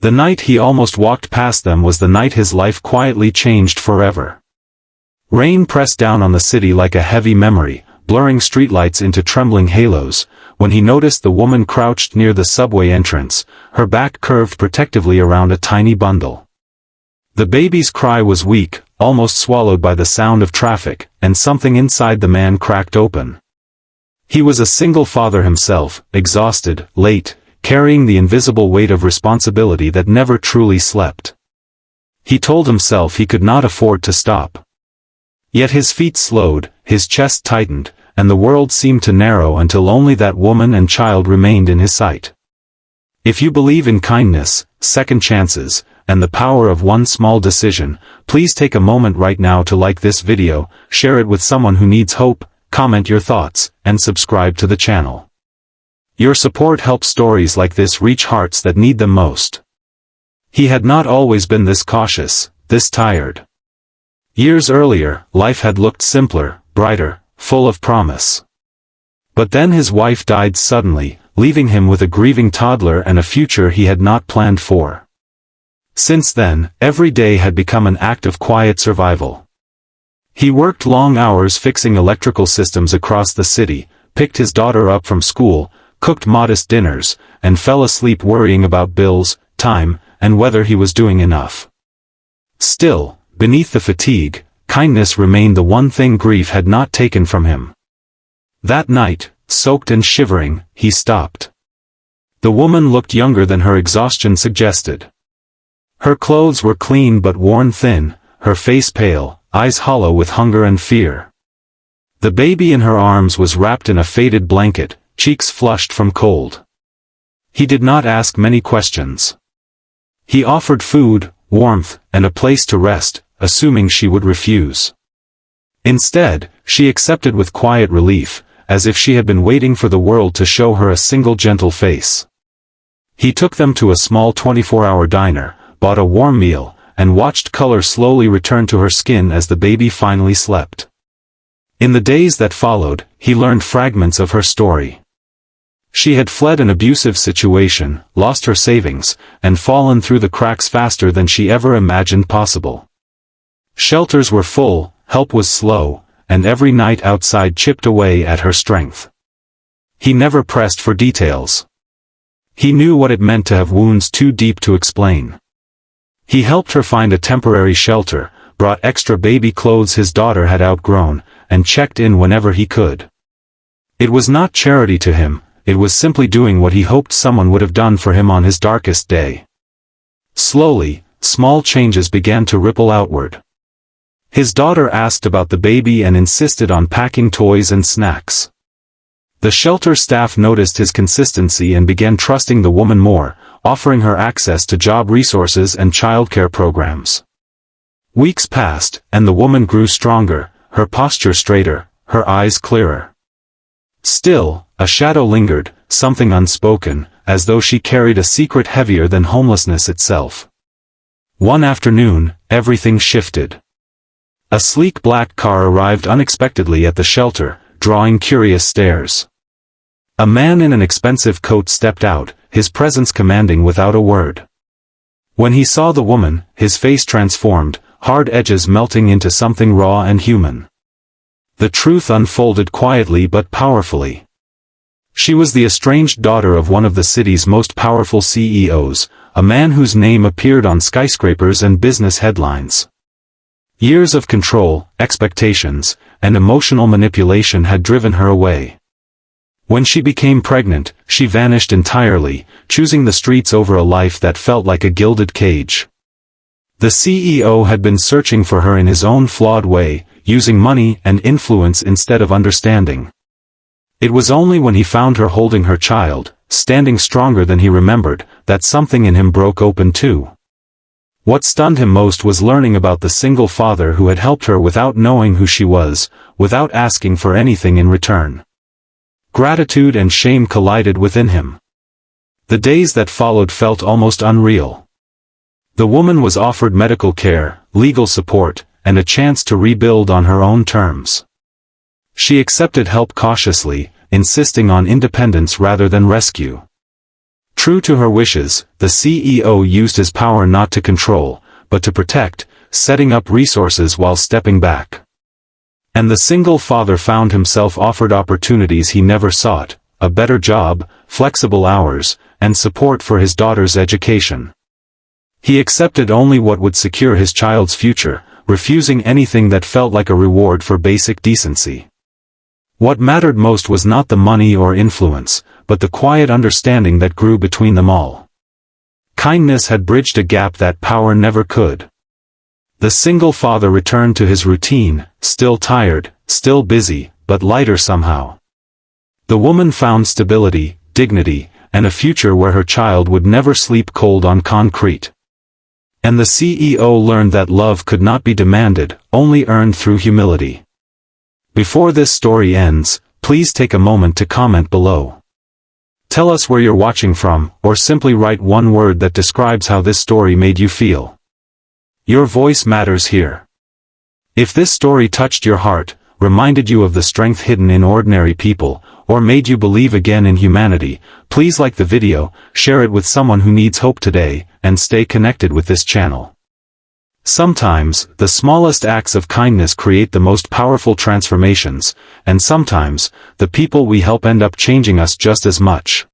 The night he almost walked past them was the night his life quietly changed forever. Rain pressed down on the city like a heavy memory, blurring streetlights into trembling halos, when he noticed the woman crouched near the subway entrance, her back curved protectively around a tiny bundle. The baby's cry was weak, almost swallowed by the sound of traffic, and something inside the man cracked open. He was a single father himself, exhausted, late, carrying the invisible weight of responsibility that never truly slept. He told himself he could not afford to stop. Yet his feet slowed, his chest tightened, and the world seemed to narrow until only that woman and child remained in his sight. If you believe in kindness, second chances, and the power of one small decision, please take a moment right now to like this video, share it with someone who needs hope, comment your thoughts, and subscribe to the channel. Your support helps stories like this reach hearts that need them most. He had not always been this cautious, this tired. Years earlier, life had looked simpler, brighter, full of promise. But then his wife died suddenly, leaving him with a grieving toddler and a future he had not planned for. Since then, every day had become an act of quiet survival. He worked long hours fixing electrical systems across the city, picked his daughter up from school, cooked modest dinners, and fell asleep worrying about bills, time, and whether he was doing enough. Still, beneath the fatigue, kindness remained the one thing grief had not taken from him. That night, soaked and shivering, he stopped. The woman looked younger than her exhaustion suggested. Her clothes were clean but worn thin, her face pale, eyes hollow with hunger and fear. The baby in her arms was wrapped in a faded blanket, cheeks flushed from cold. He did not ask many questions. He offered food, warmth, and a place to rest, assuming she would refuse. Instead, she accepted with quiet relief, as if she had been waiting for the world to show her a single gentle face. He took them to a small 24-hour diner, bought a warm meal, and watched color slowly return to her skin as the baby finally slept. In the days that followed, he learned fragments of her story. She had fled an abusive situation, lost her savings, and fallen through the cracks faster than she ever imagined possible. Shelters were full, help was slow, and every night outside chipped away at her strength. He never pressed for details. He knew what it meant to have wounds too deep to explain. He helped her find a temporary shelter, brought extra baby clothes his daughter had outgrown, and checked in whenever he could. It was not charity to him, it was simply doing what he hoped someone would have done for him on his darkest day. Slowly, small changes began to ripple outward. His daughter asked about the baby and insisted on packing toys and snacks. The shelter staff noticed his consistency and began trusting the woman more, offering her access to job resources and childcare programs. Weeks passed, and the woman grew stronger, her posture straighter, her eyes clearer. Still, a shadow lingered, something unspoken, as though she carried a secret heavier than homelessness itself. One afternoon, everything shifted. A sleek black car arrived unexpectedly at the shelter, drawing curious stares. A man in an expensive coat stepped out, his presence commanding without a word. When he saw the woman, his face transformed, hard edges melting into something raw and human. The truth unfolded quietly but powerfully. She was the estranged daughter of one of the city's most powerful CEOs, a man whose name appeared on skyscrapers and business headlines. Years of control, expectations, and emotional manipulation had driven her away. When she became pregnant, she vanished entirely, choosing the streets over a life that felt like a gilded cage. The CEO had been searching for her in his own flawed way, using money and influence instead of understanding. It was only when he found her holding her child, standing stronger than he remembered, that something in him broke open too. What stunned him most was learning about the single father who had helped her without knowing who she was, without asking for anything in return. Gratitude and shame collided within him. The days that followed felt almost unreal. The woman was offered medical care, legal support, and a chance to rebuild on her own terms. She accepted help cautiously, insisting on independence rather than rescue. True to her wishes, the CEO used his power not to control, but to protect, setting up resources while stepping back. And the single father found himself offered opportunities he never sought, a better job, flexible hours, and support for his daughter's education. He accepted only what would secure his child's future, refusing anything that felt like a reward for basic decency. What mattered most was not the money or influence, but the quiet understanding that grew between them all. Kindness had bridged a gap that power never could. The single father returned to his routine, still tired, still busy, but lighter somehow. The woman found stability, dignity, and a future where her child would never sleep cold on concrete. And the CEO learned that love could not be demanded, only earned through humility. Before this story ends, please take a moment to comment below. Tell us where you're watching from, or simply write one word that describes how this story made you feel. Your voice matters here. If this story touched your heart, reminded you of the strength hidden in ordinary people, or made you believe again in humanity, please like the video, share it with someone who needs hope today, and stay connected with this channel. Sometimes, the smallest acts of kindness create the most powerful transformations, and sometimes, the people we help end up changing us just as much.